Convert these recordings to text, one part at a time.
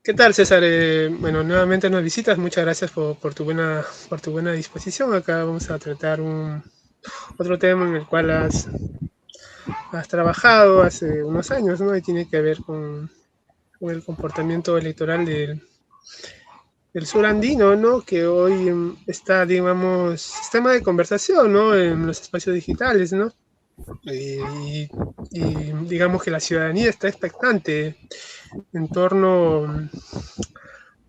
¿Qué tal, César? Bueno, nuevamente nos visitas. Muchas gracias por tu buena disposición. Acá vamos a tratar otro tema en el cual has trabajado hace unos años, ¿no? Y tiene que ver con el comportamiento electoral del sur andino, ¿no? Que hoy está, digamos, tema de conversación, ¿no? En los espacios digitales, ¿no? Y digamos que la ciudadanía está expectante en torno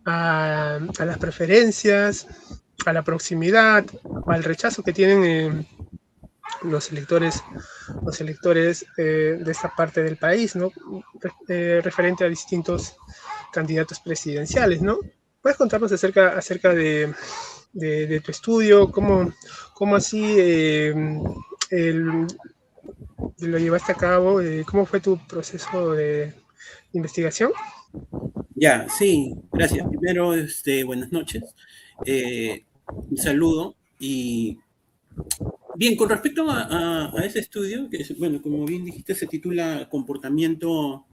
a las preferencias, a la proximidad o al rechazo que tienen los electores, de esta parte del país, ¿no? Referente a distintos candidatos presidenciales, ¿no? ¿Puedes contarnos acerca de tu estudio? ¿Cómo así el, lo llevaste a cabo? ¿Cómo fue tu proceso de investigación? Ya, sí, gracias. Primero, buenas noches. Un saludo. Y bien, con respecto a ese estudio, que bueno, como bien dijiste, se titula El comportamiento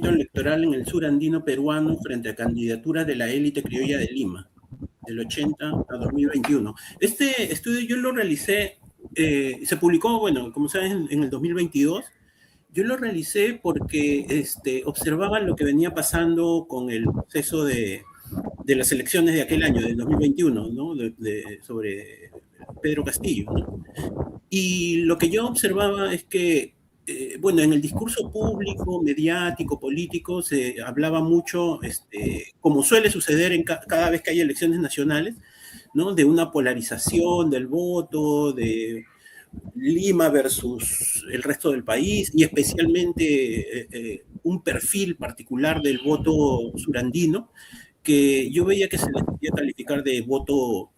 electoral en el sur andino peruano frente a candidaturas de la élite criolla de Lima, del 80 a 2021. Este estudio yo lo realicé, se publicó, bueno, como sabes, en el 2022. Yo lo realicé porque observaba lo que venía pasando con el proceso de las elecciones de aquel año, del 2021, ¿no? Sobre Pedro Castillo, ¿no? Y lo que yo observaba es que, bueno, en el discurso público, mediático, político, se hablaba mucho, como suele suceder cada vez que hay elecciones nacionales, ¿no? De una polarización del voto, de Lima versus el resto del país y especialmente un perfil particular del voto surandino que yo veía que se les podía calificar de voto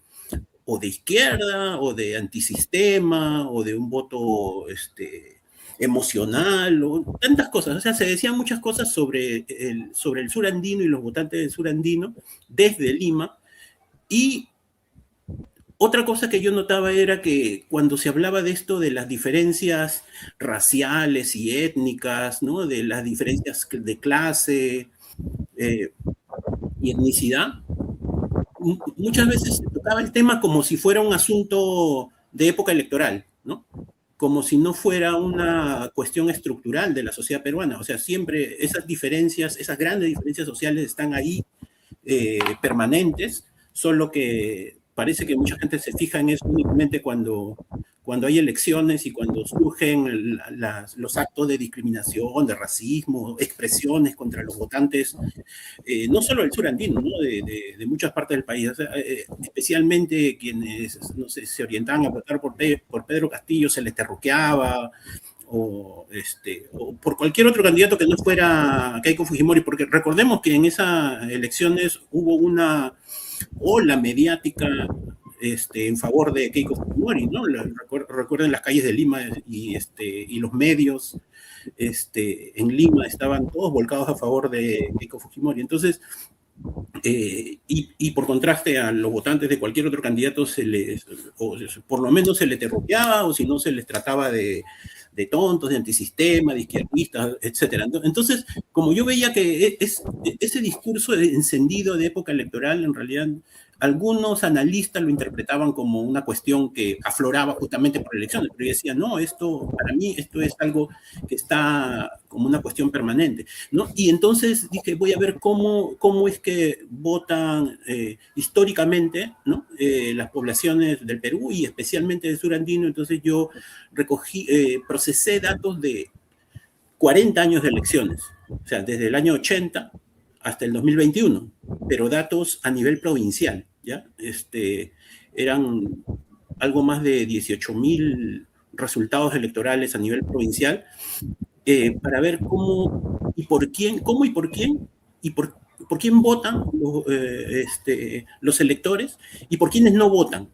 o de izquierda o de antisistema o de un voto emocional o tantas cosas. O sea, se decían muchas cosas sobre el surandino y los votantes del surandino desde Lima. Y otra cosa que yo notaba era que cuando se hablaba de esto, de las diferencias raciales y étnicas, ¿no? De las diferencias de clase eh, y etnicidad, muchas veces se tocaba el tema como si fuera un asunto de época electoral, ¿no? Como si no fuera una cuestión estructural de la sociedad peruana. O sea, siempre esas diferencias, esas grandes diferencias sociales están ahí permanentes, solo que parece que mucha gente se fija en eso únicamente cuando hay elecciones y cuando surgen los actos de discriminación, de racismo, expresiones contra los votantes, no solo del sur andino, ¿no? De muchas partes del país, o sea, especialmente quienes no sé, se orientaban a votar por Pedro Castillo, se les terruqueaba, o por cualquier otro candidato que no fuera Keiko Fujimori, porque recordemos que en esas elecciones hubo una ola mediática en favor de Keiko Fujimori, ¿no? Recuerden las calles de Lima y los medios en Lima estaban todos volcados a favor de Keiko Fujimori. Entonces, y por contraste a los votantes de cualquier otro candidato o por lo menos se les terruqueaba o si no se les trataba de tontos, de antisistema, de izquierdistas, etcétera. Entonces, como yo veía que ese discurso encendido de época electoral, en realidad, algunos analistas lo interpretaban como una cuestión que afloraba justamente por elecciones, pero yo decía, no, para mí, esto es algo que está como una cuestión permanente, ¿no? Y entonces dije, voy a ver cómo es que votan históricamente, ¿no? Las poblaciones del Perú y especialmente del sur andino. Entonces yo procesé datos de 40 años de elecciones, o sea, desde el año 80 hasta el 2021, pero datos a nivel provincial, ¿ya? Eran algo más de 18.000 resultados electorales a nivel provincial para ver cómo y por quién y por quién votan los electores y por quiénes no votan,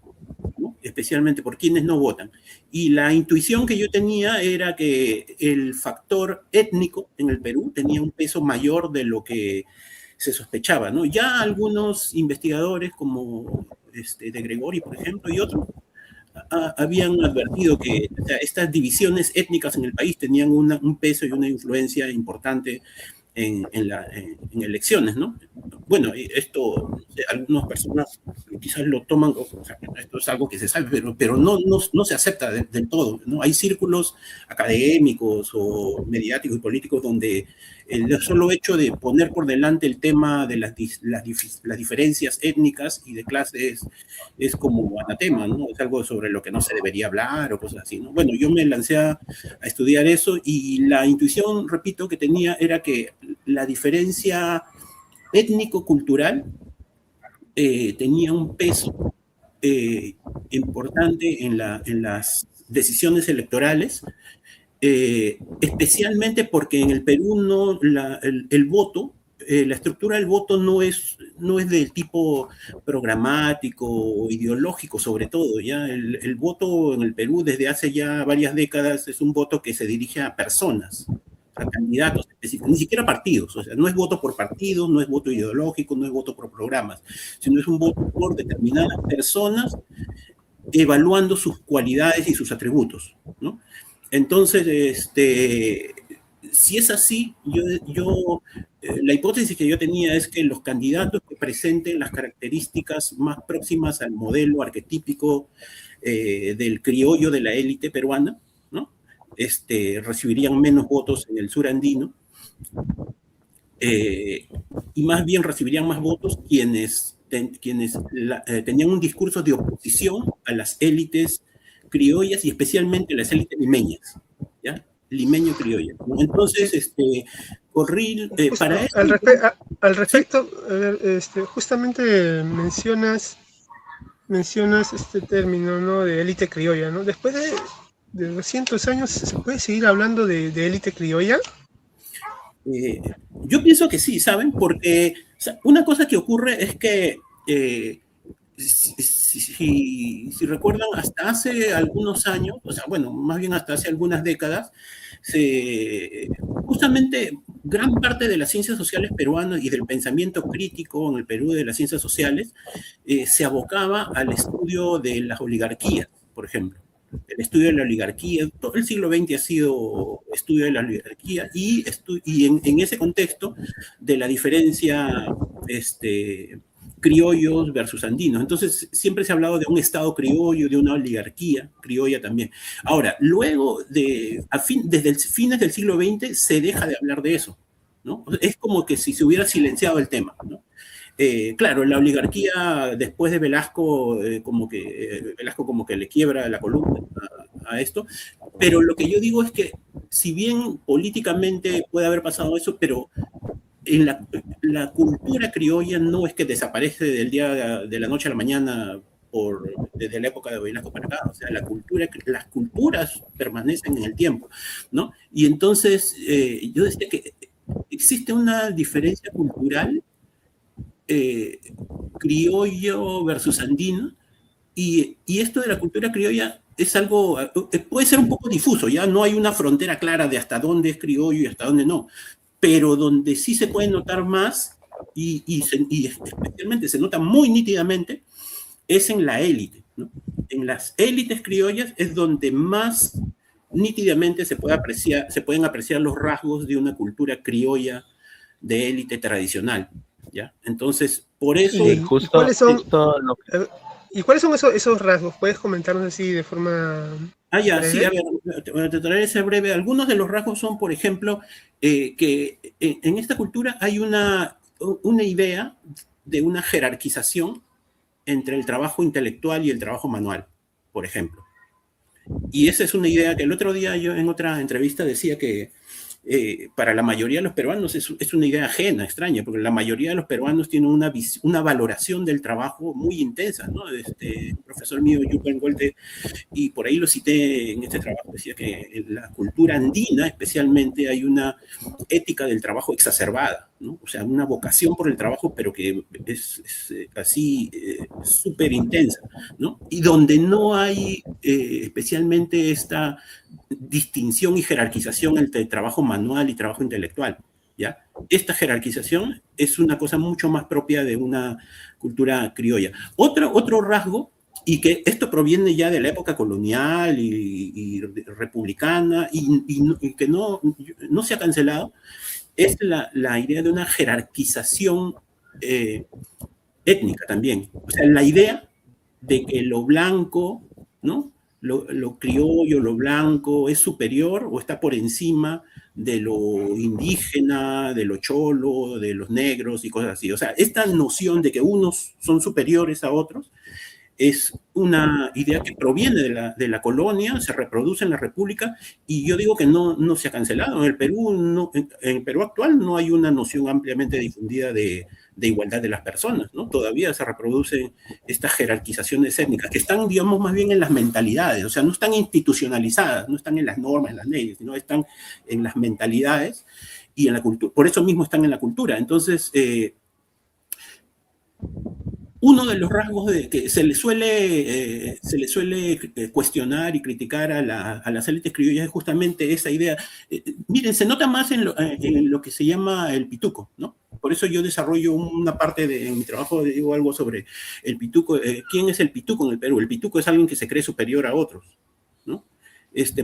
¿no? Especialmente por quienes no votan. Y la intuición que yo tenía era que el factor étnico en el Perú tenía un peso mayor de lo que se sospechaba, ¿no? Ya algunos investigadores como de Gregori, por ejemplo, y otros, habían advertido que, o sea, estas divisiones étnicas en el país tenían un peso y una influencia importante en elecciones, ¿no? Bueno, esto, algunas personas quizás lo toman, o sea, esto es algo que se sabe, pero no se acepta del todo, ¿no? Hay círculos académicos o mediáticos y políticos donde el solo hecho de poner por delante el tema de las diferencias étnicas y de clases es como anatema, ¿no? Es algo sobre lo que no se debería hablar o cosas así, ¿no? Bueno, yo me lancé a estudiar eso y la intuición, repito, que tenía era que la diferencia étnico-cultural tenía un peso importante en las decisiones electorales, especialmente porque en el Perú el voto, la estructura del voto no es del tipo programático o ideológico, sobre todo. ¿Ya? El voto en el Perú desde hace ya varias décadas es un voto que se dirige a personas, a candidatos específicos, ni siquiera partidos. O sea, no es voto por partido, no es voto ideológico, no es voto por programas, sino es un voto por determinadas personas evaluando sus cualidades y sus atributos, ¿no? Entonces, si es así, la hipótesis que yo tenía es que los candidatos que presenten las características más próximas al modelo arquetípico del criollo de la élite peruana, ¿no? Recibirían menos votos en el sur andino, y más bien recibirían más votos quienes tenían un discurso de oposición a las élites criollas y especialmente las élites limeñas, ¿ya? Limeño-criolla. Entonces, Corril, para eso... Al respecto, ¿sí? Justamente mencionas este término, ¿no? De élite criolla, ¿no? Después de 200 años, ¿se puede seguir hablando de élite criolla? Yo pienso que sí, ¿saben? Porque una cosa que ocurre es que, si recuerdan, hasta hace algunos años, o sea, bueno, más bien hasta hace algunas décadas, justamente gran parte de las ciencias sociales peruanas y del pensamiento crítico en el Perú de las ciencias sociales se abocaba al estudio de las oligarquías, por ejemplo. El estudio de la oligarquía, todo el siglo XX ha sido estudio de la oligarquía y en ese contexto de la diferencia criollos versus andinos. Entonces, siempre se ha hablado de un estado criollo, de una oligarquía criolla también. Ahora, luego, desde fines del siglo XX, se deja de hablar de eso, ¿no? Es como que si se hubiera silenciado el tema, ¿no? Claro, la oligarquía después de Velasco, Velasco como que le quiebra la columna a esto, pero lo que yo digo es que si bien políticamente puede haber pasado eso, pero en la cultura criolla no es que desaparece del día de la noche a la mañana desde la época de Velasco para acá, o sea, las culturas permanecen en el tiempo, ¿no? Y entonces yo decía que existe una diferencia cultural criollo versus andino, y esto de la cultura criolla es algo, puede ser un poco difuso, ya no hay una frontera clara de hasta dónde es criollo y hasta dónde no, pero donde sí se puede notar más y especialmente se nota muy nítidamente es en la élite, ¿no? En las élites criollas es donde más nítidamente se pueden apreciar los rasgos de una cultura criolla de élite tradicional, ¿ya? Entonces, por eso... ¿Y cuáles son, esos rasgos? ¿Puedes comentarnos así de forma breve? Sí, a ver, trataré de ser breve. Algunos de los rasgos son, por ejemplo, que en esta cultura hay una idea de una jerarquización entre el trabajo intelectual y el trabajo manual, por ejemplo. Y esa es una idea que el otro día yo en otra entrevista decía que para la mayoría de los peruanos es una idea ajena, extraña, porque la mayoría de los peruanos tienen una valoración del trabajo muy intensa, ¿no? Un profesor mío, Yupen Golte, y por ahí lo cité en este trabajo, decía que en la cultura andina especialmente hay una ética del trabajo exacerbada, ¿no? O sea, una vocación por el trabajo, pero que es así súper intensa, ¿no? Y donde no hay especialmente esta distinción y jerarquización entre trabajo manual y trabajo intelectual, ¿ya? Esta jerarquización es una cosa mucho más propia de una cultura criolla. Otro rasgo, y que esto proviene ya de la época colonial y republicana, y que no se ha cancelado, es la idea de una jerarquización étnica también. O sea, la idea de que lo blanco, ¿no? Lo criollo, lo blanco, es superior o está por encima de lo indígena, de lo cholo, de los negros y cosas así. O sea, esta noción de que unos son superiores a otros es una idea que proviene de la colonia, se reproduce en la República, y yo digo que no se ha cancelado. En el Perú, en el Perú actual no hay una noción ampliamente difundida de igualdad de las personas, ¿no? Todavía se reproducen estas jerarquizaciones étnicas que están, digamos, más bien en las mentalidades, o sea, no están institucionalizadas, no están en las normas, en las leyes, sino están en las mentalidades y en la cultura. Por eso mismo están en la cultura. Entonces, uno de los rasgos que se le suele cuestionar y criticar a las élites criollas es justamente esa idea. Miren, se nota más en lo que se llama el pituco, ¿no? Por eso yo desarrollo una parte en mi trabajo, digo algo sobre el pituco. ¿Quién es el pituco en el Perú? El pituco es alguien que se cree superior a otros, ¿no?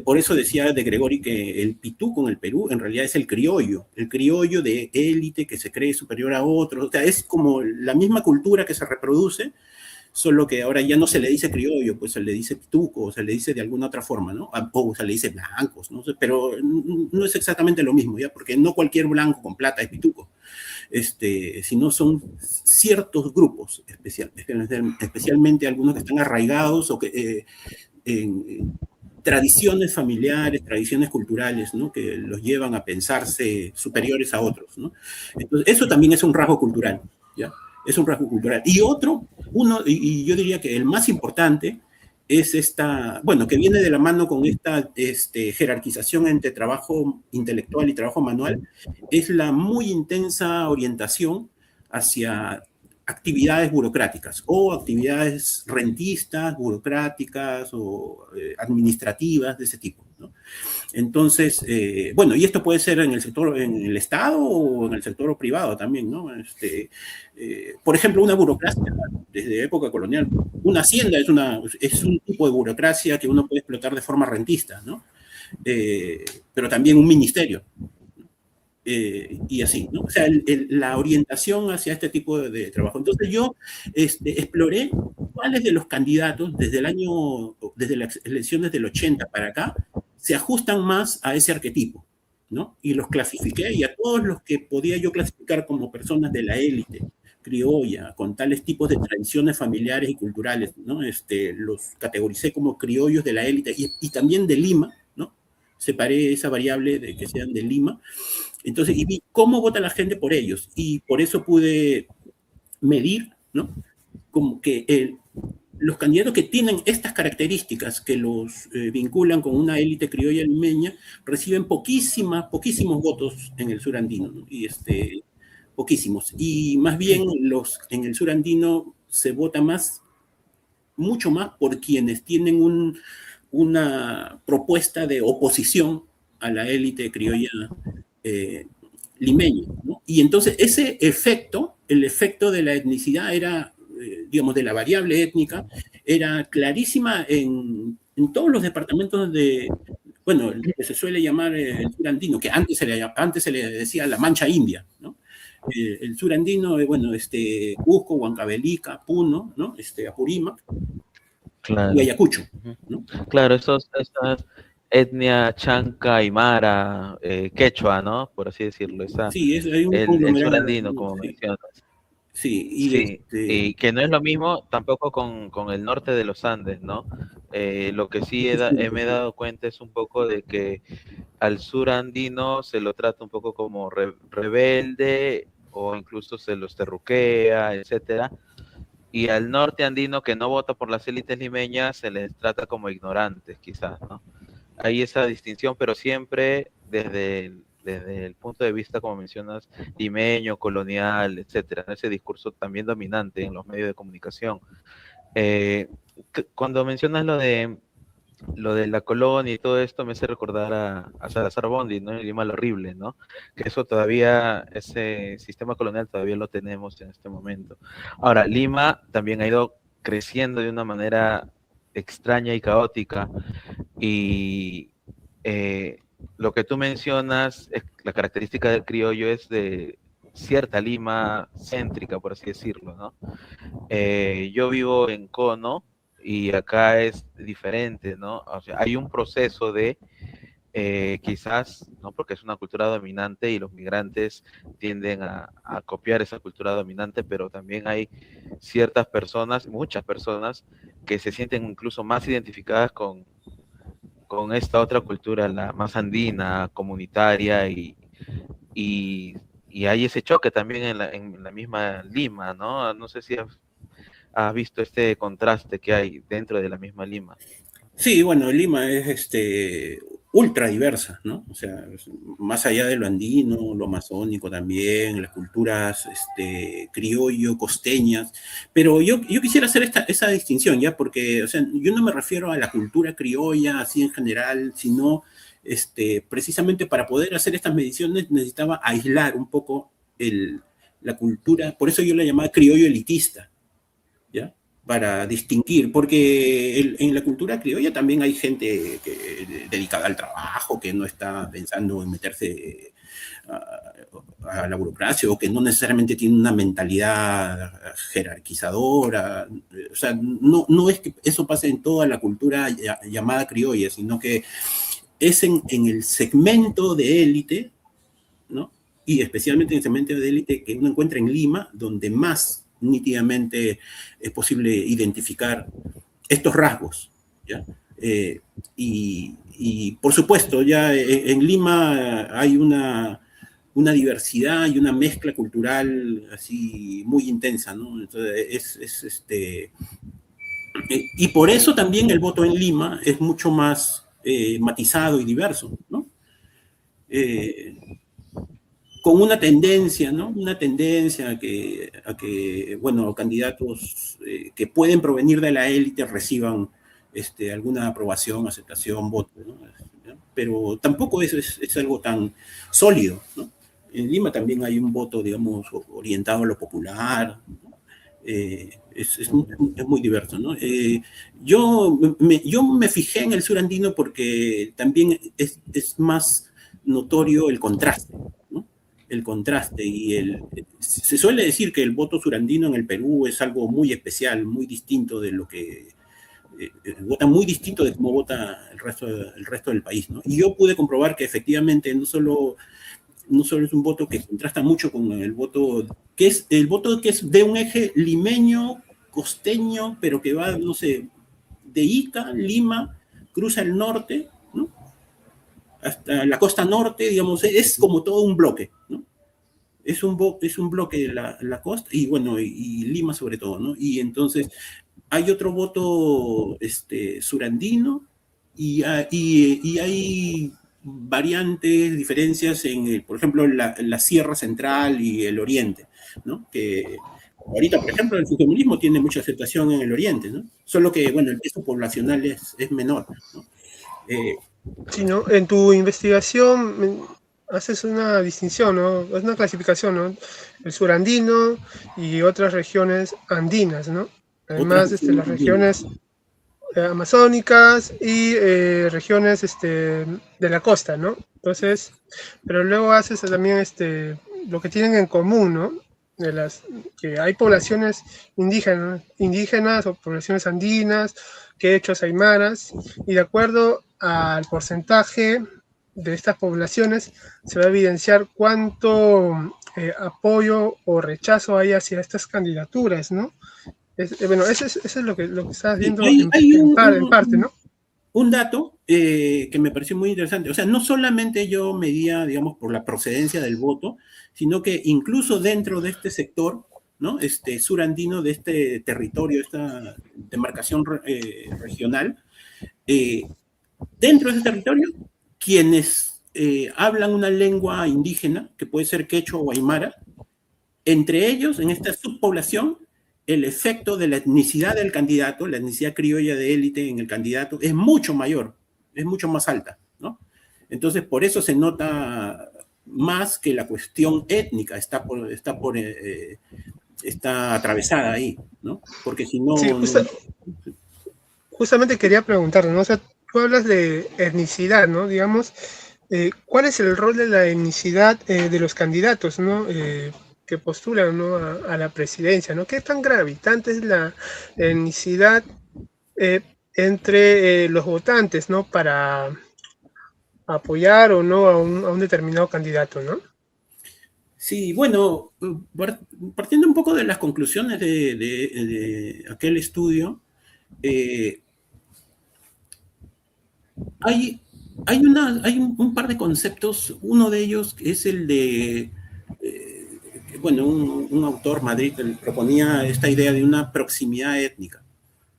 Por eso decía de Gregori que el pituco en el Perú en realidad es el criollo de élite que se cree superior a otros. O sea, es como la misma cultura que se reproduce, solo que ahora ya no se le dice criollo, pues se le dice pituco, o se le dice de alguna otra forma, ¿no? O se le dice blancos, ¿no? Pero no es exactamente lo mismo, ¿ya? Porque no cualquier blanco con plata es pituco, sino son ciertos grupos, especialmente algunos que están arraigados o que tradiciones familiares, tradiciones culturales, ¿no? Que los llevan a pensarse superiores a otros, ¿no? Entonces, eso también es un rasgo cultural, ¿ya? Es un rasgo cultural. Y y yo diría que el más importante es bueno, que viene de la mano con esta jerarquización entre trabajo intelectual y trabajo manual, es la muy intensa orientación hacia actividades burocráticas o actividades rentistas, burocráticas o administrativas de ese tipo, ¿no? Entonces, bueno, y esto puede ser en el sector, en el Estado o en el sector privado también, ¿no? Por ejemplo, una burocracia desde época colonial, una hacienda es un tipo de burocracia que uno puede explotar de forma rentista, ¿no? Pero también un ministerio. Y así, ¿no? O sea, la orientación hacia este tipo de trabajo. Entonces yo exploré cuáles de los candidatos desde las elecciones del 80 para acá se ajustan más a ese arquetipo, ¿no? Y los clasifiqué, y a todos los que podía yo clasificar como personas de la élite criolla, con tales tipos de tradiciones familiares y culturales, ¿no? Los categoricé como criollos de la élite y también de Lima, ¿no? Separé esa variable de que sean de Lima. Entonces, y vi cómo vota la gente por ellos, y por eso pude medir, ¿no? Como que los candidatos que tienen estas características que los vinculan con una élite criolla limeña reciben poquísimos votos en el sur andino, ¿no? Y poquísimos. Y más bien en el sur andino se vota mucho más por quienes tienen una propuesta de oposición a la élite criolla limeño, ¿no? Y entonces ese efecto, el efecto de la etnicidad era, digamos, de la variable étnica, era clarísima en todos los departamentos bueno, el que se suele llamar el sur andino, que antes se le decía la Mancha India, ¿no? El sur andino, bueno, Cusco, Huancavelica, Puno, ¿no? Apurímac, claro, y Ayacucho, ¿no? Claro, esas etnia chanca, aymara, quechua, ¿no? Por así decirlo, Sí, hay un el sur conglomerado, andino, ¿no? como Sí, mencionas. sí, Sí, y que no es lo mismo tampoco con el norte de los Andes, ¿no? Lo que sí me he dado cuenta es un poco de que al sur andino se lo trata un poco como rebelde o incluso se los terruquea, etcétera. Y al norte andino que no vota por las élites limeñas se les trata como ignorantes, quizás, ¿no? Hay esa distinción, pero siempre desde el punto de vista, como mencionas, limeño, colonial, etcétera, ese discurso también dominante en los medios de comunicación. Cuando mencionas lo de la colonia y todo esto, me hace recordar a Salazar Bondi, ¿no? En Lima lo horrible, ¿no? Que eso todavía, ese sistema colonial todavía lo tenemos en este momento. Ahora, Lima también ha ido creciendo de una manera extraña y caótica, y lo que tú mencionas, la característica del criollo es de cierta Lima céntrica, por así decirlo, ¿no? Yo vivo en Cono y acá es diferente, ¿no? O sea, hay un proceso de quizás, ¿no? Porque es una cultura dominante y los migrantes tienden a copiar esa cultura dominante, pero también hay ciertas personas, muchas personas, que se sienten incluso más identificadas con esta otra cultura, la más andina, comunitaria, y, y hay ese choque también en la misma Lima, ¿no? No sé si has visto este contraste que hay dentro de la misma Lima. Sí, bueno, Lima es ultra diversa, ¿no? O sea, más allá de lo andino, lo amazónico también, las culturas criollo, costeñas, pero yo quisiera hacer esa distinción, ¿ya? Porque, o sea, yo no me refiero a la cultura criolla así en general, sino precisamente para poder hacer estas mediciones necesitaba aislar un poco la cultura, por eso yo la llamaba criollo elitista, ¿ya? Para distinguir, porque en la cultura criolla también hay gente dedicada al trabajo, que no está pensando en meterse a la burocracia o que no necesariamente tiene una mentalidad jerarquizadora. O sea, no es que eso pase en toda la cultura llamada criolla, sino que es en el segmento de élite, ¿no? Y especialmente en el segmento de élite que uno encuentra en Lima, donde más nítidamente es posible identificar estos rasgos, ¿ya? Y por supuesto, ya en Lima hay una diversidad y una mezcla cultural así muy intensa, ¿no? Entonces, y por eso también el voto en Lima es mucho más matizado y diverso, ¿no? Con una tendencia, ¿no? Una tendencia a que bueno, candidatos que pueden provenir de la élite reciban alguna aprobación, aceptación, voto, ¿no? Pero tampoco es algo tan sólido, ¿no? En Lima también hay un voto, digamos, orientado a lo popular, ¿no? Es muy diverso, ¿no? Yo me fijé en el sur andino porque también es más notorio el contraste, ¿no? El contraste se suele decir que el voto surandino en el Perú es algo muy especial, muy distinto de lo que vota muy distinto de cómo vota el resto del país, ¿no? Y yo pude comprobar que efectivamente no solo es un voto que contrasta mucho con el voto que es de un eje limeño, costeño, pero que va, no sé, de Ica, Lima, cruza el norte, ¿no? Hasta la costa norte, digamos, es como todo un bloque, ¿no? Es un bloque de la costa y bueno, y Lima sobre todo, ¿no? Y entonces hay otro voto surandino y hay variantes, diferencias por ejemplo, la Sierra Central y el Oriente, ¿no? Que ahorita, por ejemplo, el fujimorismo tiene mucha aceptación en el Oriente, ¿no? Solo que, bueno, el peso poblacional es menor, ¿no? Sí, ¿no? En tu investigación haces una distinción, ¿no? Es una clasificación, ¿no? El surandino y otras regiones andinas, ¿no? Además, las regiones amazónicas y regiones de la costa, ¿no? Entonces, pero luego haces también lo que tienen en común, ¿no? Que hay poblaciones indígenas o poblaciones andinas, quechuas, aymaras, y de acuerdo al porcentaje de estas poblaciones se va a evidenciar cuánto apoyo o rechazo hay hacia estas candidaturas, ¿no? Bueno, eso es lo que estás viendo en parte, ¿no? Un dato que me pareció muy interesante, o sea, no solamente yo medía, digamos, por la procedencia del voto, sino que incluso dentro de este sector, ¿no? Surandino, de este territorio, esta demarcación regional, dentro de ese territorio, quienes hablan una lengua indígena, que puede ser quechua o aymara, entre ellos, en esta subpoblación, el efecto de la etnicidad del candidato, la etnicidad criolla de élite en el candidato, es mucho mayor, es mucho más alta, ¿no? Entonces, por eso se nota más que la cuestión étnica está atravesada ahí, ¿no? Porque si no... Sí, justamente quería preguntar, ¿no? O sea, tú hablas de etnicidad, ¿no? Digamos, ¿Cuál es el rol de la etnicidad de los candidatos, ¿no? Que postulan, ¿no? a la presidencia, ¿no? ¿Qué tan gravitante es la etnicidad entre los votantes, ¿no? Para apoyar o no a un determinado candidato, ¿no? Sí, bueno, partiendo un poco de las conclusiones de aquel estudio, hay un par de conceptos. Uno de ellos es el de, bueno, un autor Madrid que proponía esta idea de una proximidad étnica,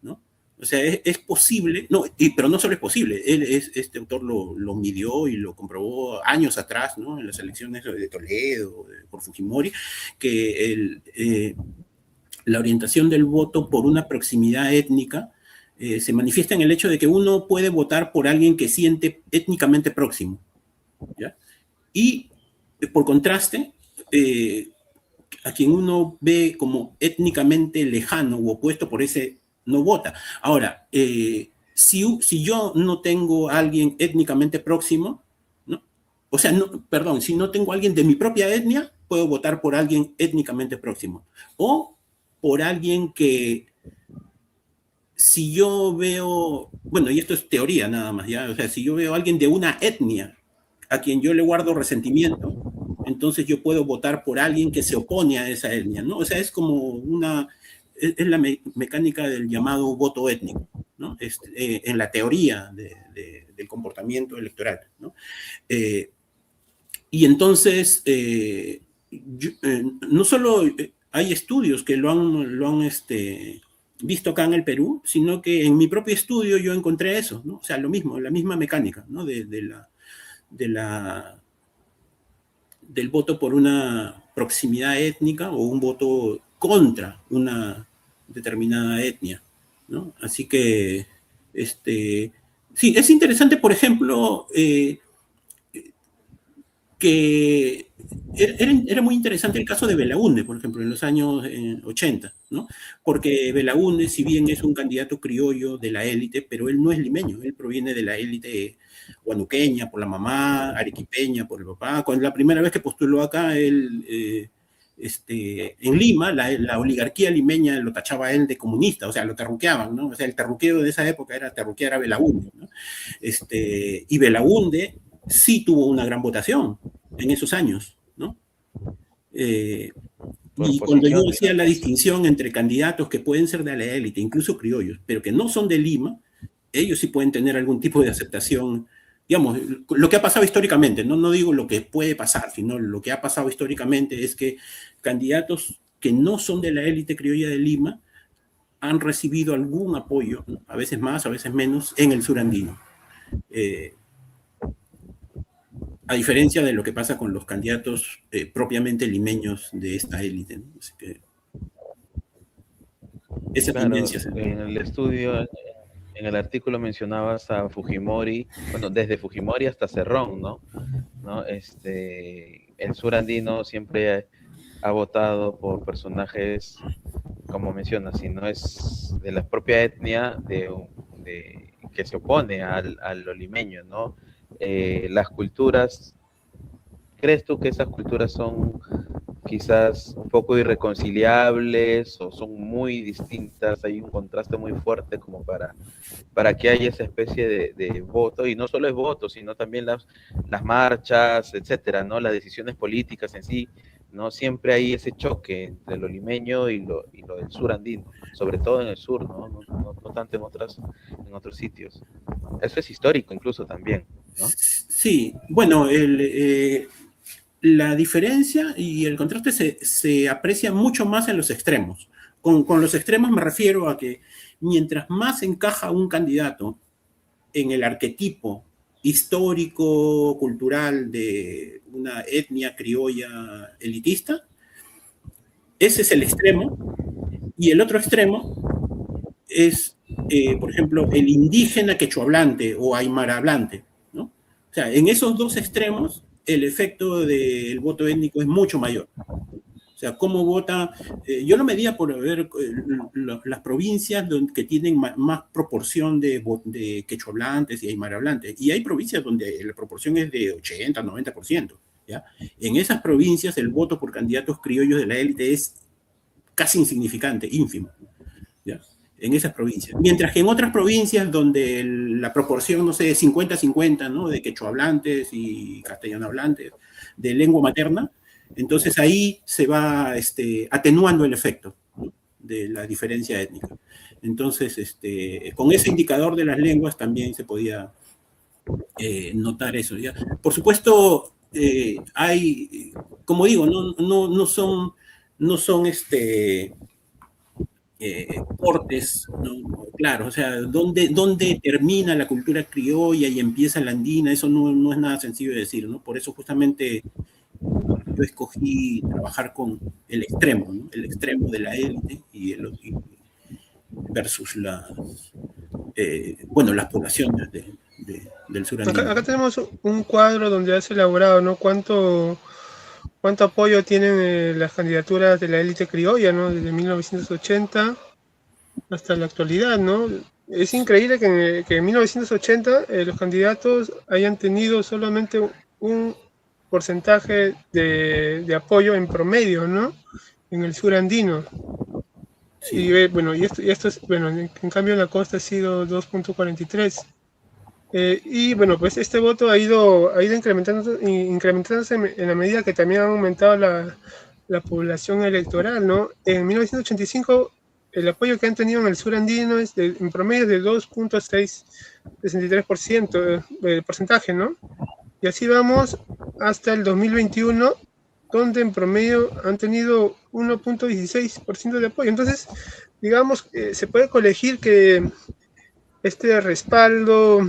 ¿no? O sea, es posible, no, pero no solo es posible, este autor lo midió y lo comprobó años atrás, ¿no? En las elecciones de Toledo, por Fujimori, que la orientación del voto por una proximidad étnica se manifiesta en el hecho de que uno puede votar por alguien que siente étnicamente próximo, ¿ya? Y por contraste, a quien uno ve como étnicamente lejano u opuesto, por ese no vota. Ahora, si yo no tengo a alguien étnicamente próximo, ¿no? O sea, no, perdón, si no tengo a alguien de mi propia etnia, puedo votar por alguien étnicamente próximo. O por alguien que, si yo veo, bueno, y esto es teoría nada más, ¿ya? O sea, si yo veo a alguien de una etnia a quien yo le guardo resentimiento, entonces yo puedo votar por alguien que se opone a esa etnia, ¿no? O sea, es como es la mecánica del llamado voto étnico, ¿no? En la teoría del comportamiento electoral, ¿no? Y entonces, no solo hay estudios que lo han visto acá en el Perú, sino que en mi propio estudio yo encontré eso, ¿no? O sea, lo mismo, la misma mecánica, ¿no? Del voto por una proximidad étnica o un voto contra una determinada etnia, ¿no? Así que, sí, es interesante, por ejemplo, que era muy interesante el caso de Belaúnde, por ejemplo, en los años 80, ¿no? Porque Belaúnde, si bien es un candidato criollo de la élite, pero él no es limeño, él proviene de la élite huanuqueña por la mamá, arequipeña por el papá. Cuando la primera vez que postuló acá, él, en Lima, la oligarquía limeña lo tachaba a él de comunista, o sea, lo terruqueaban, ¿no? O sea, el terruqueo de esa época era terruquear a Belaúnde, ¿no? Y Belaúnde sí tuvo una gran votación en esos años, ¿no? Y cuando yo decía la distinción entre candidatos que pueden ser de la élite, incluso criollos, pero que no son de Lima, ellos sí pueden tener algún tipo de aceptación, digamos, lo que ha pasado históricamente, no digo lo que puede pasar, sino lo que ha pasado históricamente es que candidatos que no son de la élite criolla de Lima han recibido algún apoyo, ¿no? A veces más, a veces menos, en el sur andino. A diferencia de lo que pasa con los candidatos propiamente limeños de esta élite, ¿no? Así que esa tendencia. En el estudio, en el artículo mencionabas a Fujimori, bueno, desde Fujimori hasta Cerrón, ¿no? El sur andino siempre ha votado por personajes, como mencionas, si no es de la propia etnia que se opone al lo limeño, ¿no? Las culturas, ¿crees tú que esas culturas son quizás un poco irreconciliables o son muy distintas? Hay un contraste muy fuerte como para que haya esa especie de voto, y no solo es voto, sino también las marchas, etcétera, ¿no? Las decisiones políticas en sí, ¿no? Siempre hay ese choque entre lo limeño y lo del sur andino, sobre todo en el sur, ¿no? No tanto en otros sitios. Eso es histórico incluso también, ¿no? Sí, bueno, la diferencia y el contraste se aprecia mucho más en los extremos. Con los extremos me refiero a que mientras más encaja un candidato en el arquetipo histórico, cultural de una etnia criolla elitista, ese es el extremo, y el otro extremo es, por ejemplo, el indígena quechohablante o aymara hablante, ¿no? O sea, en esos dos extremos el efecto del voto étnico es mucho mayor. O sea, cómo vota. Yo lo medía por ver las provincias que tienen más proporción de quechua hablantes y aymara hablantes. Y hay provincias donde la proporción es de 80, 90%. ¿Ya? En esas provincias el voto por candidatos criollos de la élite es casi insignificante, ínfimo. ¿Ya? En esas provincias. Mientras que en otras provincias donde la proporción, no sé, 50-50, ¿no? De quechua hablantes y castellano hablantes, de lengua materna, entonces ahí se va atenuando el efecto, ¿no? De la diferencia étnica. Entonces, con ese indicador de las lenguas también se podía notar eso. ¿Ya? Por supuesto, hay, como digo, no son cortes, ¿no? Claro, o sea, ¿dónde termina la cultura criolla y empieza la andina? Eso no es nada sencillo de decir, ¿no? Por eso justamente yo escogí trabajar con el extremo, ¿no? El extremo de la élite versus las poblaciones del sur andino. Acá tenemos un cuadro donde has elaborado, ¿no? ¿Cuánto apoyo tienen las candidaturas de la élite criolla, ¿no? Desde 1980 hasta la actualidad, ¿no? Es increíble que en 1980 los candidatos hayan tenido solamente un porcentaje de apoyo en promedio, ¿no? En el sur andino. Sí. Y bueno, en cambio en la costa ha sido 2.43. Y bueno, pues este voto ha ido incrementándose en la medida que también ha aumentado la población electoral, ¿no? En 1985 el apoyo que han tenido en el sur andino es en promedio de 2.663% de porcentaje, ¿no? Y así vamos hasta el 2021, donde en promedio han tenido 1.16% de apoyo. Entonces, digamos, se puede colegir que este respaldo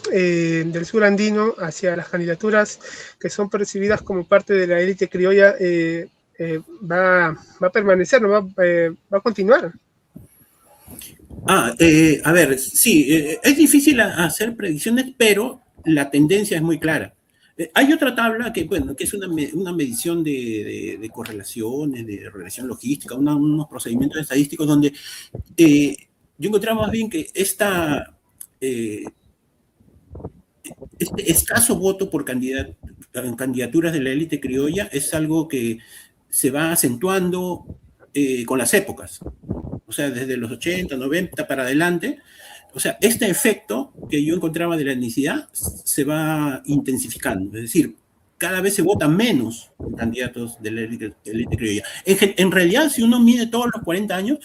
del sur andino hacia las candidaturas que son percibidas como parte de la élite criolla va a permanecer, ¿no? Va a continuar. A ver, sí, es difícil hacer predicciones, pero la tendencia es muy clara. Hay otra tabla que es una medición de correlaciones, de regresión logística, unos procedimientos estadísticos donde yo encontraba más bien que este escaso voto por candidaturas de la élite criolla es algo que se va acentuando con las épocas. O sea, desde los 80, 90 para adelante. O sea, este efecto que yo encontraba de la etnicidad se va intensificando. Es decir, cada vez se vota menos por candidatos de la élite criolla. En realidad, si uno mide todos los 40 años,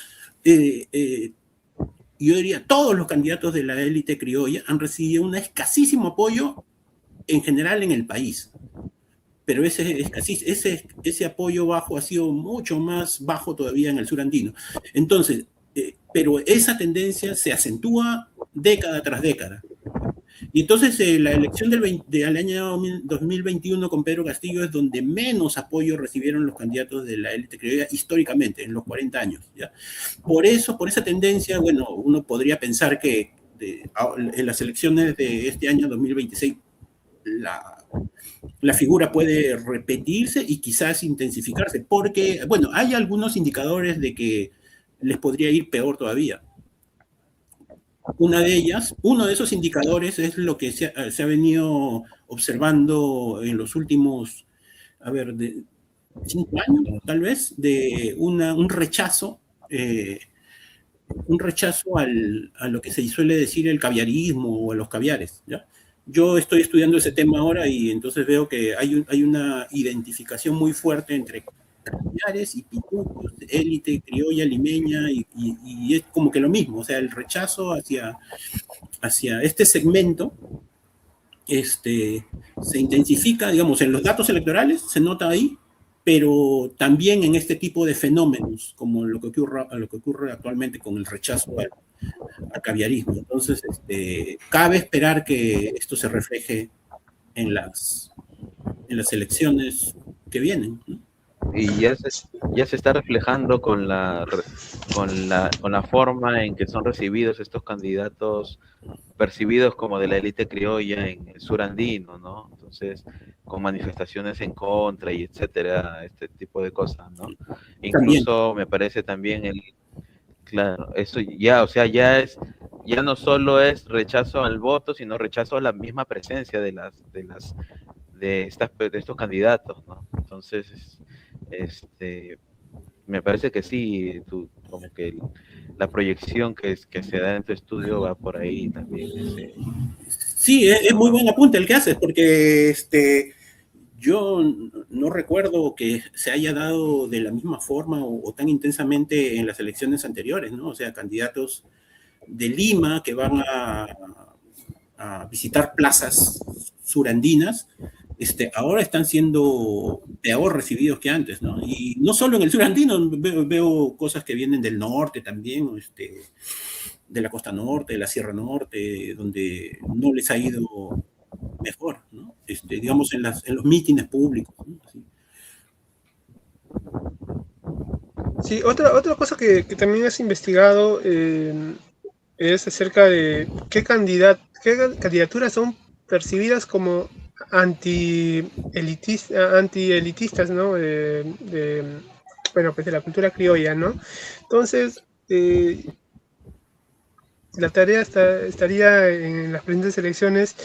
yo diría, todos los candidatos de la élite criolla han recibido un escasísimo apoyo en general en el país. Pero ese apoyo bajo ha sido mucho más bajo todavía en el sur andino. Entonces, pero esa tendencia se acentúa década tras década. Y entonces la elección del año 2021 con Pedro Castillo es donde menos apoyo recibieron los candidatos de la élite criolla históricamente, en los 40 años. ¿Ya? Por esa tendencia, bueno, uno podría pensar que en las elecciones de este año 2026 la figura puede repetirse y quizás intensificarse, porque, bueno, hay algunos indicadores de que les podría ir peor todavía. Uno de esos indicadores es lo que se ha venido observando en los últimos, de 5 años, tal vez, de un rechazo a lo que se suele decir el caviarismo o a los caviares, ¿ya? Yo estoy estudiando ese tema ahora y entonces veo que hay una identificación muy fuerte entre caviares y pitucos, élite, criolla, limeña, y es como que lo mismo, o sea, el rechazo hacia este segmento se intensifica, digamos, en los datos electorales, se nota ahí, pero también en este tipo de fenómenos, como lo que ocurre actualmente con el rechazo al caviarismo. Entonces, cabe esperar que esto se refleje en las elecciones que vienen, ¿no? Y ya se está reflejando con la forma en que son recibidos estos candidatos percibidos como de la élite criolla en el sur andino, ¿no? Entonces, entonces con manifestaciones en contra y etcétera, este tipo de cosas, ¿no? Incluso me parece también claro, eso ya, o sea, ya no solo es rechazo al voto, sino rechazo a la misma presencia de estos candidatos, ¿no? Entonces, me parece que sí, como que la proyección que se da en tu estudio va por ahí también. Sí, es muy buen apunte el que haces, porque yo no recuerdo que se haya dado de la misma forma o tan intensamente en las elecciones anteriores, ¿no? O sea, candidatos de Lima que van a visitar plazas surandinas, ahora están siendo peor recibidos que antes, ¿no? Y no solo en el sur andino, veo cosas que vienen del norte también, de la costa norte, de la Sierra Norte, donde no les ha ido mejor, ¿no? Digamos, en los mítines públicos, ¿no? Así. Sí, otra cosa que también has investigado es acerca de qué candidaturas son percibidas como anti-elitistas, ¿no? Bueno, pues de la cultura criolla, ¿no? Entonces, la tarea estaría en las presentes elecciones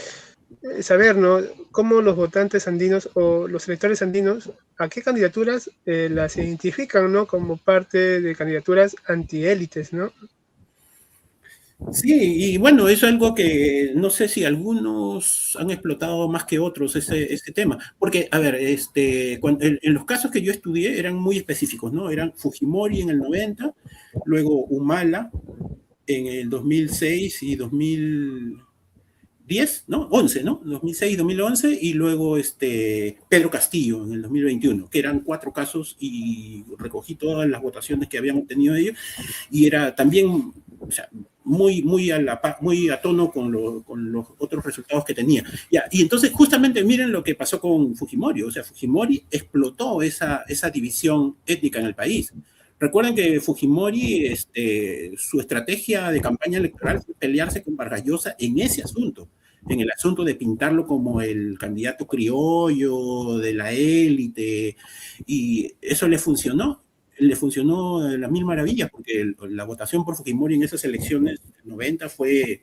saber, ¿no? Cómo los votantes andinos o los electores andinos, a qué candidaturas las identifican, ¿no? Como parte de candidaturas antiélites, ¿no? Sí, y bueno, eso es algo que no sé si algunos han explotado más que otros ese tema. Porque, a ver, en los casos que yo estudié eran muy específicos, ¿no? Eran Fujimori en el 90, luego Humala en el 2006 y 2010, ¿no? 11, ¿no? 2006 y 2011, y luego Pedro Castillo en el 2021, que eran 4 casos y recogí todas las votaciones que habían obtenido ellos, y era también, o sea, muy a tono con los otros resultados que tenía. Ya, y entonces justamente miren lo que pasó con Fujimori, o sea, Fujimori explotó esa división étnica en el país. Recuerden que Fujimori, su estrategia de campaña electoral fue pelearse con Vargas Llosa en ese asunto, en el asunto de pintarlo como el candidato criollo de la élite, y eso le funcionó de las mil maravillas, porque la votación por Fujimori en esas elecciones 90 fue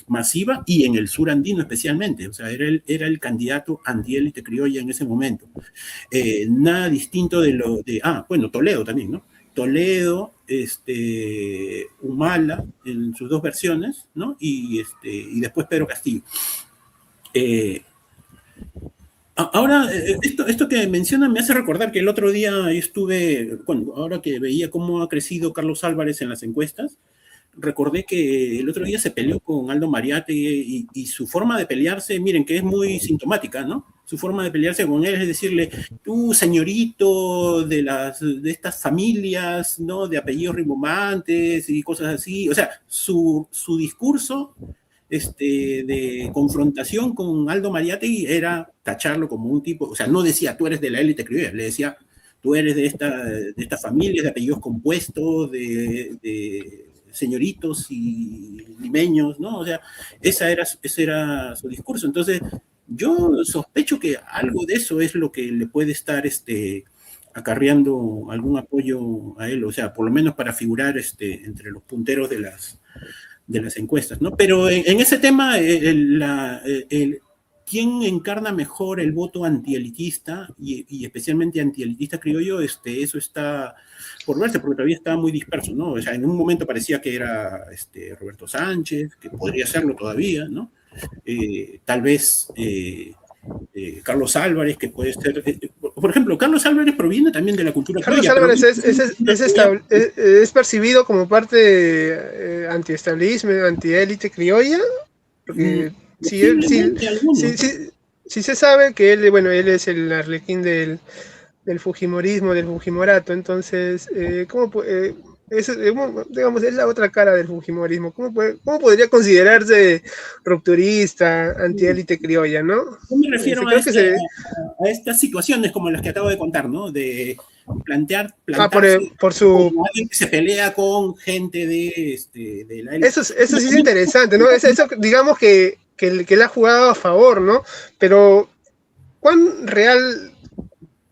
masiva, y en el sur andino especialmente, o sea, era el candidato antiélite criolla en ese momento. Nada distinto bueno, Toledo también, ¿no? Toledo, Humala, en sus 2 versiones, ¿no? Y después Pedro Castillo. Ahora, esto que mencionan me hace recordar que el otro día ahora que veía cómo ha crecido Carlos Álvarez en las encuestas, recordé que el otro día se peleó con Aldo Mariátegui y su forma de pelearse, miren, que es muy sintomática, ¿no? Su forma de pelearse con él es decirle, tú, señorito de estas familias, ¿no? De apellidos rimbombantes y cosas así. O sea, su discurso de confrontación con Aldo Mariátegui era tacharlo como un tipo, o sea, no decía, tú eres de la élite criolla, le decía, tú eres de esta familia de apellidos compuestos, de señoritos y limeños, ¿no? O sea, ese era su discurso. Entonces, yo sospecho que algo de eso es lo que le puede estar acarreando algún apoyo a él, o sea, por lo menos para figurar entre los punteros de las encuestas, ¿no? Pero en ese tema, ¿quién encarna mejor el voto antielitista y especialmente antielitista criollo? Eso está por verse, porque todavía está muy disperso, ¿no? O sea, en un momento parecía que era Roberto Sánchez, que podría serlo todavía, ¿no? Tal vez Carlos Álvarez, que puede ser... por ejemplo, Carlos Álvarez proviene también de la cultura criolla. Carlos Álvarez es percibido como parte anti-establismo, anti-élite criolla, porque sí se sabe que él es el arlequín del fujimorismo, del fujimorato, entonces, digamos, es la otra cara del fujimorismo. ¿Cómo podría considerarse rupturista, antiélite criolla, no? Yo me refiero a estas situaciones como las que acabo de contar, ¿no? De plantarse como alguien que se pelea con gente de la élite. Eso sí es interesante, ¿no? Eso digamos que le ha jugado a favor, ¿no? Pero ¿cuán real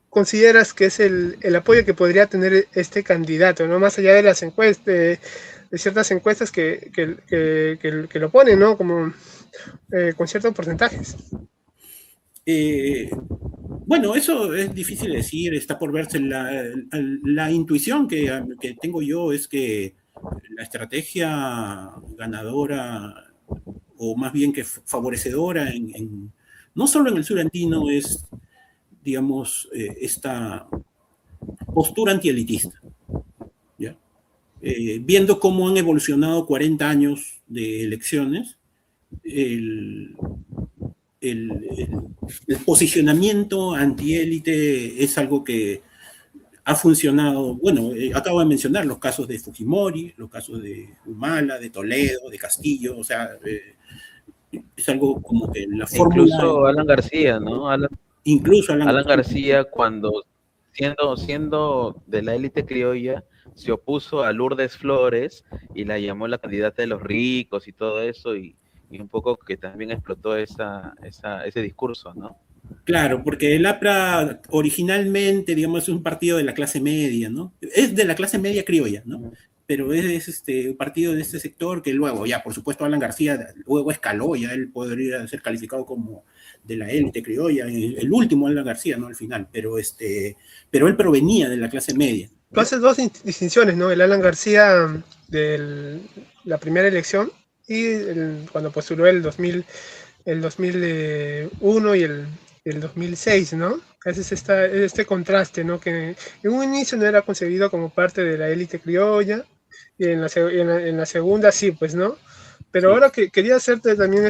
consideras que es el apoyo que podría tener este candidato, ¿no? Más allá de las encuestas, de ciertas encuestas que lo ponen, ¿no? Como con ciertos porcentajes. Bueno, eso es difícil de decir, está por verse. La intuición que tengo yo es que la estrategia ganadora, o más bien que favorecedora, no solo en el sur andino, es, digamos, esta postura antielitista, ¿ya? Viendo cómo han evolucionado 40 años de elecciones, el, el posicionamiento antiélite es algo que ha funcionado. Bueno, acabo de mencionar los casos de Fujimori, los casos de Humala, de Toledo, de Castillo, o sea, es algo como que la fórmula... Incluso Alan García, ¿no? Incluso Alan García, cuando siendo de la élite criolla, se opuso a Lourdes Flores y la llamó la candidata de los ricos y todo eso, y un poco que también explotó ese discurso, ¿no? Claro, porque el APRA originalmente, digamos, es un partido de la clase media, ¿no? Es de la clase media criolla, ¿no? Pero es un partido de este sector que luego, ya, por supuesto, Alan García luego escaló, ya él podría ser calificado como de la élite criolla, el último Alan García, ¿no? Al final, pero él provenía de la clase media. Tú haces dos distinciones, ¿no? El Alan García de la primera elección y cuando postuló el 2001 y el 2006, ¿no? Es este contraste, ¿no? Que en un inicio no era concebido como parte de la élite criolla y en la segunda sí, pues, ¿no? Pero ahora que quería hacerte también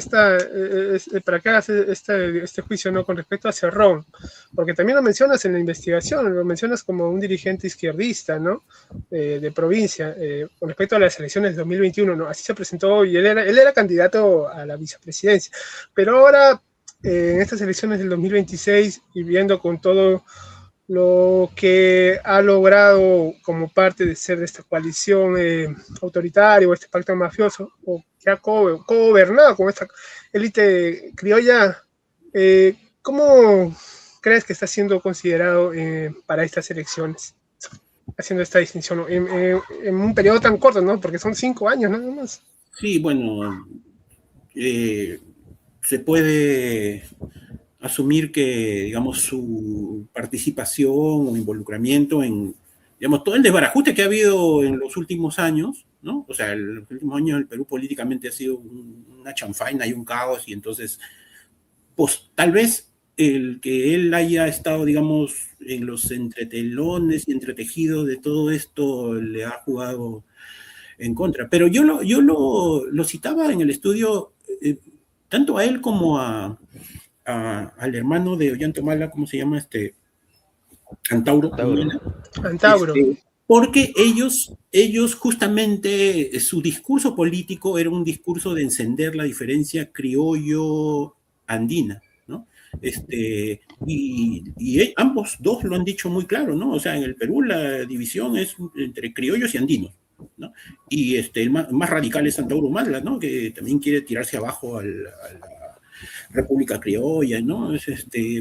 para que hagas este juicio, ¿no? Con respecto a Cerrón, porque también lo mencionas en la investigación, lo mencionas como un dirigente izquierdista, ¿no? De provincia, con respecto a las elecciones de 2021, ¿no? Así se presentó y él era candidato a la vicepresidencia. Pero ahora, en estas elecciones del 2026, y viendo con todo lo que ha logrado como parte de ser de esta coalición autoritaria o este pacto mafioso, o que ha gobernado con esta élite criolla, ¿cómo crees que está siendo considerado para estas elecciones? Haciendo esta distinción en un periodo tan corto, ¿no? Porque son 5 años nada más. Sí, bueno, se puede asumir que, digamos, su participación o involucramiento en, digamos, todo el desbarajuste que ha habido en los últimos años, ¿no? O sea, en los últimos años el Perú políticamente ha sido una chanfaina y un caos, y entonces, pues, tal vez el que él haya estado, digamos, en los entretelones y entretejidos de todo esto le ha jugado en contra. Pero yo lo citaba en el estudio, tanto a él como al hermano de Ollantumala, ¿cómo se llama? Antauro. Antauro. Porque ellos justamente, su discurso político era un discurso de encender la diferencia criollo-andina, ¿no? Y ambos dos lo han dicho muy claro, ¿no? O sea, en el Perú la división es entre criollos y andinos, ¿no? Y el más radical es Antauro Humala, ¿no? Que también quiere tirarse abajo a la República Criolla, ¿no?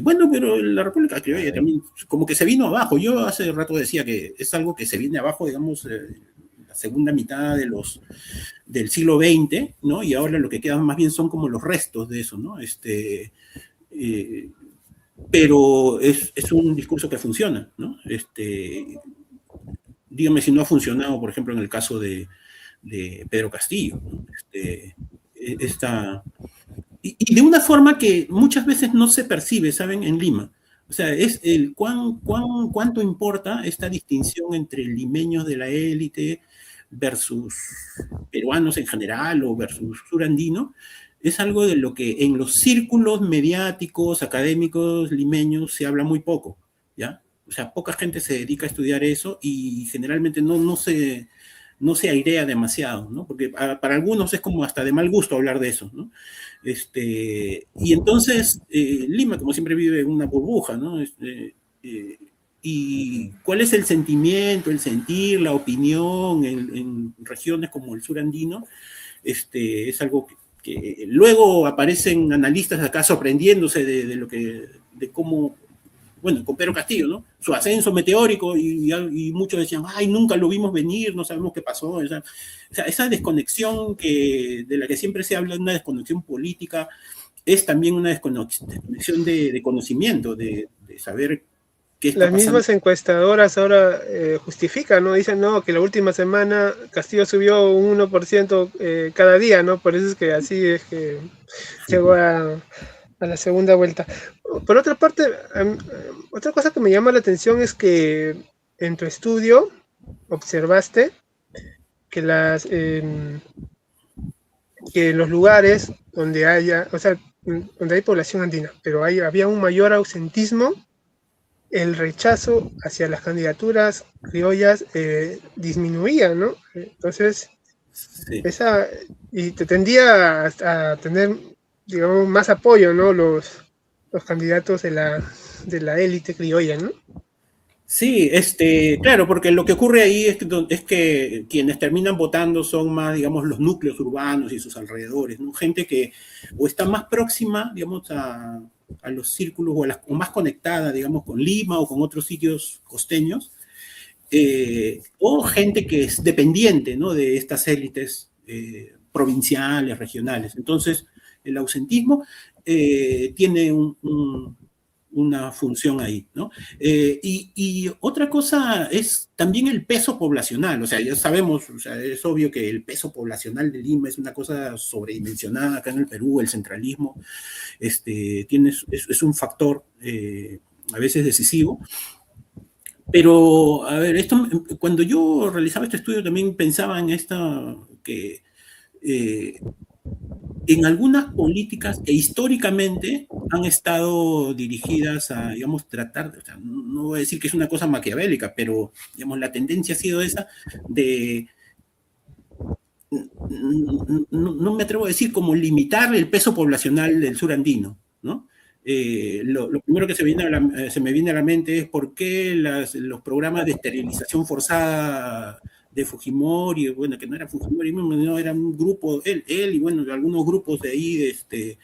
Bueno, pero la República Criolla también como que se vino abajo. Yo hace rato decía que es algo que se viene abajo, digamos, la segunda mitad del siglo XX, ¿no? Y ahora lo que queda más bien son como los restos de eso, ¿no? Pero es un discurso que funciona, ¿no? Dígame si no ha funcionado, por ejemplo, en el caso de Pedro Castillo, ¿no? Y de una forma que muchas veces no se percibe, ¿saben? En Lima. O sea, es cuánto importa esta distinción entre limeños de la élite versus peruanos en general o versus surandino. Es algo de lo que en los círculos mediáticos, académicos limeños se habla muy poco, ¿ya? O sea, poca gente se dedica a estudiar eso y generalmente no se airea demasiado, ¿no? Porque para algunos es como hasta de mal gusto hablar de eso, ¿no? Y entonces Lima, como siempre, vive en una burbuja, ¿no? Y cuál es el sentimiento, el sentir, la opinión en regiones como el sur andino, es algo que luego aparecen analistas acá sorprendiéndose de lo que de cómo, bueno, con Pedro Castillo, ¿no? Su ascenso meteórico y muchos decían, ay, nunca lo vimos venir, no sabemos qué pasó. O sea, esa desconexión de la que siempre se habla, una desconexión política, es también una desconexión de conocimiento, de saber qué está Las pasando. mismas encuestadoras ahora justifican, ¿no? Dicen, no, que la última semana Castillo subió un 1% cada día, ¿no? Por eso es que así es que llegó a la segunda vuelta. Por otra parte, otra cosa que me llama la atención es que en tu estudio observaste que que en los lugares donde haya, o sea, donde hay población andina, pero había un mayor ausentismo, el rechazo hacia las candidaturas criollas disminuía, ¿no? Entonces, Sí. y te tendía a tener, digamos, más apoyo, ¿no? Los candidatos de la élite criolla, ¿no? Sí, claro, porque lo que ocurre ahí es que quienes terminan votando son más, digamos, los núcleos urbanos y sus alrededores, ¿no? Gente que o está más próxima, digamos, a los círculos o más conectada, digamos, con Lima o con otros sitios costeños, o gente que es dependiente, ¿no? De estas élites provinciales, regionales. Entonces, el ausentismo tiene una función ahí, ¿no? Y otra cosa es también el peso poblacional, o sea, ya sabemos, o sea, es obvio que el peso poblacional de Lima es una cosa sobredimensionada acá en el Perú, el centralismo es un factor a veces decisivo, pero, a ver, cuando yo realizaba este estudio también pensaba en que en algunas políticas que históricamente han estado dirigidas a, digamos, tratar, o sea, no voy a decir que es una cosa maquiavélica, pero, digamos, la tendencia ha sido esa de, no me atrevo a decir como limitar el peso poblacional del sur andino, ¿no? Lo primero que se me viene a la mente es por qué los programas de esterilización forzada de Fujimori, bueno, que no era Fujimori, no, era un grupo, él y bueno, algunos grupos de ahí que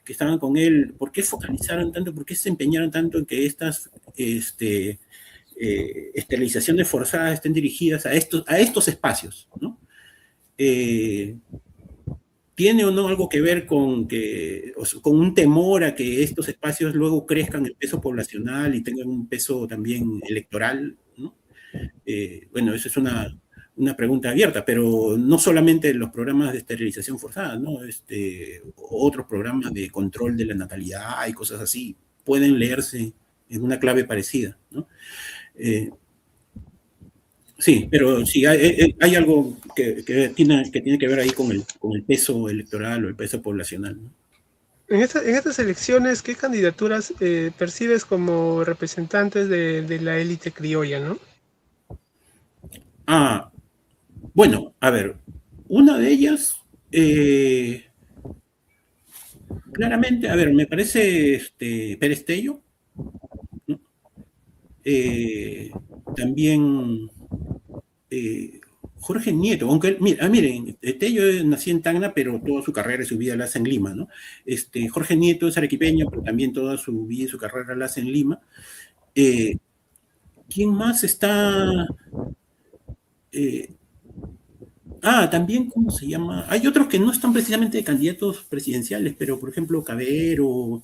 estaban con él, ¿por qué focalizaron tanto, por qué se empeñaron tanto en que estas esterilizaciones forzadas estén dirigidas a estos espacios, ¿no? ¿Tiene o no algo que ver con un temor a que estos espacios luego crezcan el peso poblacional y tengan un peso también electoral, ¿no? Bueno, esa es una pregunta abierta, pero no solamente los programas de esterilización forzada, ¿no? Otros programas de control de la natalidad y cosas así pueden leerse en una clave parecida, ¿no? Sí, pero sí, hay algo que tiene que ver ahí con el peso electoral o el peso poblacional, ¿no? En estas elecciones, ¿qué candidaturas percibes como representantes de la élite criolla, no? Bueno, a ver, una de ellas, claramente, a ver, me parece Pérez Tello, ¿no? También Jorge Nieto, aunque, miren, Tello nació en Tacna, pero toda su carrera y su vida la hace en Lima, ¿no? Jorge Nieto es arequipeño, pero también toda su vida y su carrera la hace en Lima. ¿Quién más está? También, ¿cómo se llama? Hay otros que no están precisamente de candidatos presidenciales, pero por ejemplo, Cabero,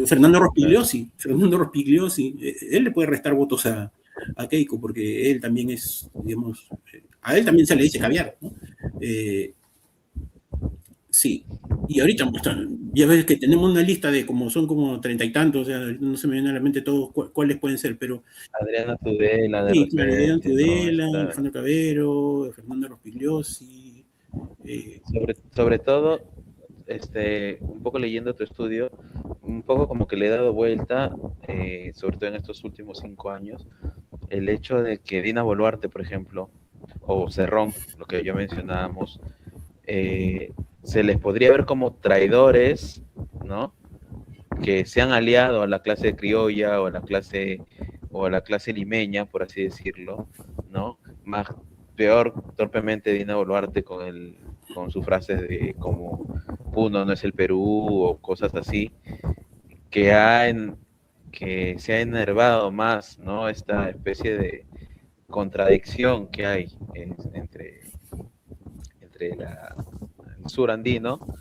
Fernando Rospigliosi. Fernando Rospigliosi, él le puede restar votos a Keiko, porque él también es, digamos, a él también se le dice caviar, ¿no? Sí, y ahorita ya ves que tenemos una lista de son como 30 y tantos, o sea, no se me viene a la mente todos cuáles pueden ser, pero... Adriana Tudela, sí, claro, Adriana Tudela, ¿no? Alejandro Cabero, Fernando Rospigliosi. Sobre todo, un poco leyendo tu estudio, un poco como que le he dado vuelta, sobre todo en estos últimos 5 años, el hecho de que Dina Boluarte, por ejemplo, o Cerrón, lo que ya mencionábamos, se les podría ver como traidores, ¿no? Que se han aliado a la clase criolla o a la clase limeña, por así decirlo, ¿no? Más peor torpemente Dina Boluarte con sus frases de como Puno no es el Perú o cosas así, que se ha enervado más, ¿no? Esta especie de contradicción que hay entre el sur andino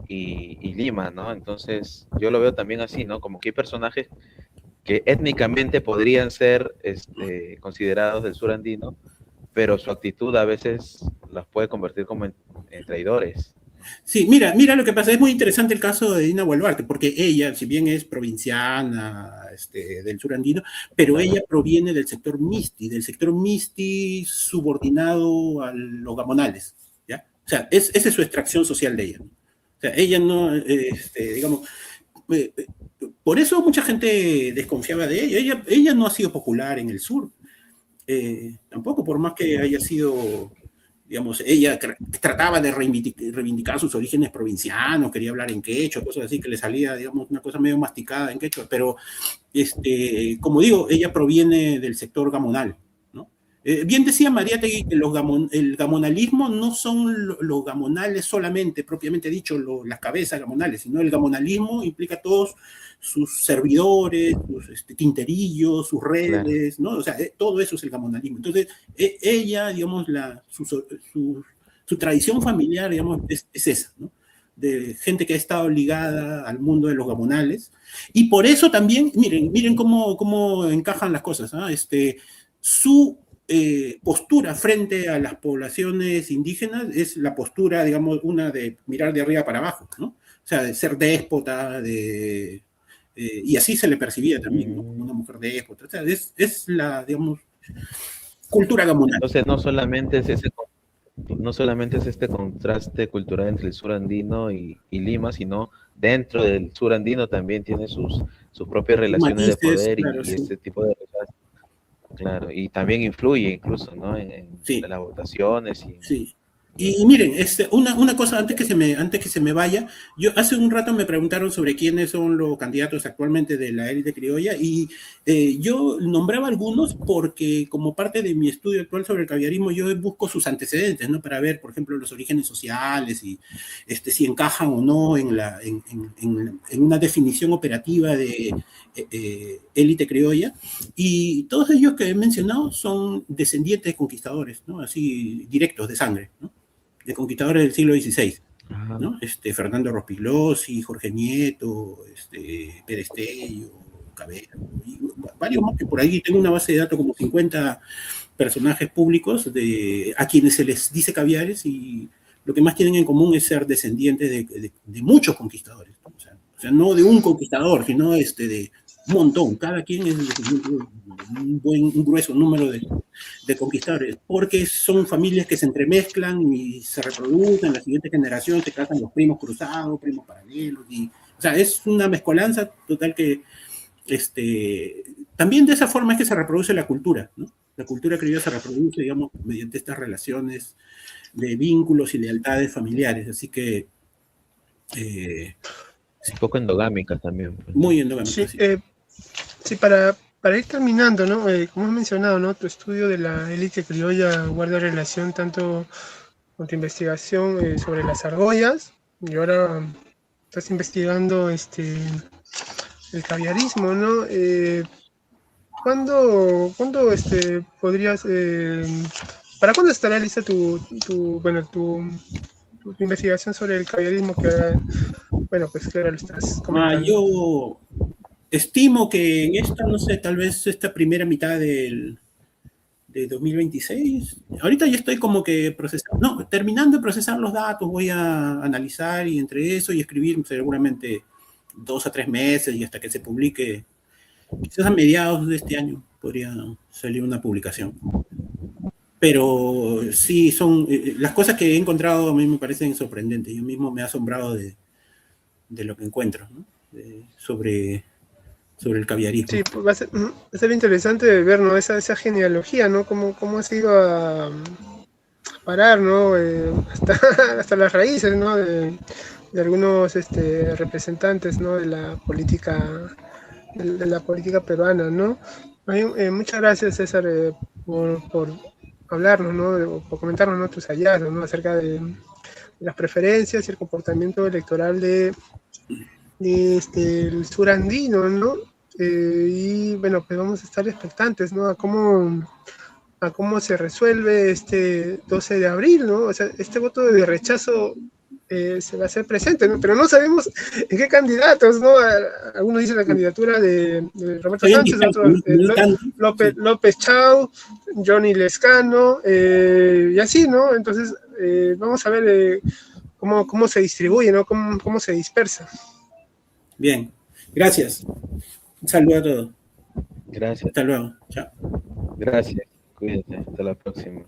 y Lima, ¿no? Entonces, yo lo veo también así, ¿no? Como que hay personajes que étnicamente podrían ser considerados del sur andino, pero su actitud a veces los puede convertir como en traidores. Sí, mira lo que pasa. Es muy interesante el caso de Dina Boluarte, porque ella, si bien es provinciana, del sur andino, pero ella proviene del sector Misti subordinado a los gamonales, ¿ya? O sea, esa es su extracción social de ella, ¿no? O sea, ella no, digamos, por eso mucha gente desconfiaba de ella. Ella no ha sido popular en el sur, tampoco, por más que haya sido, digamos, ella trataba de reivindicar sus orígenes provincianos, quería hablar en quechua, cosas así, que le salía, digamos, una cosa medio masticada en quechua, pero, como digo, ella proviene del sector gamonal, ¿no? Bien decía Mariátegui que el gamonalismo no son los gamonales solamente, propiamente dicho, las cabezas gamonales, sino el gamonalismo implica todos sus servidores, sus tinterillos, sus redes, claro, ¿no? O sea, todo eso es el gamonalismo. Entonces, ella, digamos, su tradición familiar, digamos, es esa, ¿no? De gente que ha estado ligada al mundo de los gamonales. Y por eso también, miren cómo encajan las cosas, ¿no? Su postura frente a las poblaciones indígenas es la postura, digamos, una de mirar de arriba para abajo, ¿no? O sea, de ser déspota, y así se le percibía también, ¿no? Como una mujer déspota. O sea, es la, digamos, cultura gamonal. Entonces, no solamente es este contraste cultural entre el sur andino y Lima, sino dentro del sur andino también tiene sus propias relaciones de poder, claro, y ese tipo de cosas. Claro, y también influye incluso, ¿no? En las votaciones. Sí. Y miren, una cosa antes que se me vaya, yo hace un rato me preguntaron sobre quiénes son los candidatos actualmente de la élite criolla, y yo nombraba algunos porque como parte de mi estudio actual sobre el caviarismo, yo busco sus antecedentes, ¿no? Para ver, por ejemplo, los orígenes sociales y si encajan o no en una definición operativa de élite criolla, y todos ellos que he mencionado son descendientes de conquistadores, ¿no? Así directos de sangre, ¿no? De conquistadores del siglo XVI, ¿no? Fernando Rospigliosi, Jorge Nieto, Perestello, Cabero, y varios más que por ahí. Tengo una base de datos como 50 personajes públicos a quienes se les dice caviares, y lo que más tienen en común es ser descendientes de muchos conquistadores, ¿no? O sea, no de un conquistador, sino de un montón. Cada quien es un grueso número de conquistadores, porque son familias que se entremezclan y se reproducen. La siguiente generación se casan los primos cruzados, primos paralelos, o sea, es una mezcolanza total que también de esa forma es que se reproduce la cultura, ¿no? La cultura criolla se reproduce, digamos, mediante estas relaciones de vínculos y lealtades familiares, así que un poco endogámicas también. Muy endogámicas. Sí, para ir terminando, ¿no? Como has mencionado, ¿no? Tu estudio de la élite criolla guarda relación tanto con tu investigación sobre las argollas, y ahora estás investigando el caviarismo, ¿no? ¿Cuándo podrías, para cuándo estará lista tu investigación sobre el caviarismo, que, bueno, pues claro, lo estás comentando? Yo estimo que en no sé, tal vez esta primera mitad de 2026, ahorita ya estoy como que terminando de procesar los datos, voy a analizar, y entre eso y escribir seguramente 2 a 3 meses, y hasta que se publique, quizás a mediados de este año podría salir una publicación. Pero sí, son las cosas que he encontrado a mí me parecen sorprendentes. Yo mismo me he asombrado de lo que encuentro, ¿no? Sobre el caviarismo. Sí, pues va a ser interesante ver, ¿no? Esa genealogía, ¿no? Cómo ha sido a parar, ¿no? Hasta las raíces, ¿no? De algunos representantes, ¿no? De la política peruana, ¿no? Muchas gracias, César, por hablarnos, ¿no? Por comentarnos, ¿no? Tus hallazgos, ¿no? Acerca de las preferencias y el comportamiento electoral de el sur andino, ¿no? Y bueno, pues vamos a estar expectantes, ¿no? A cómo se resuelve este 12 de abril, ¿no? O sea, este voto de rechazo se va a hacer presente, ¿no? Pero no sabemos en qué candidatos, ¿no? Algunos dicen la candidatura de Roberto Sánchez, otros López Chau, Johnny Lescano, y así, ¿no? Entonces, vamos a ver cómo se distribuye, ¿no? Cómo se dispersa. Bien, gracias. Un saludo a todos. Gracias. Hasta luego. Chao. Gracias. Cuídense. Hasta la próxima.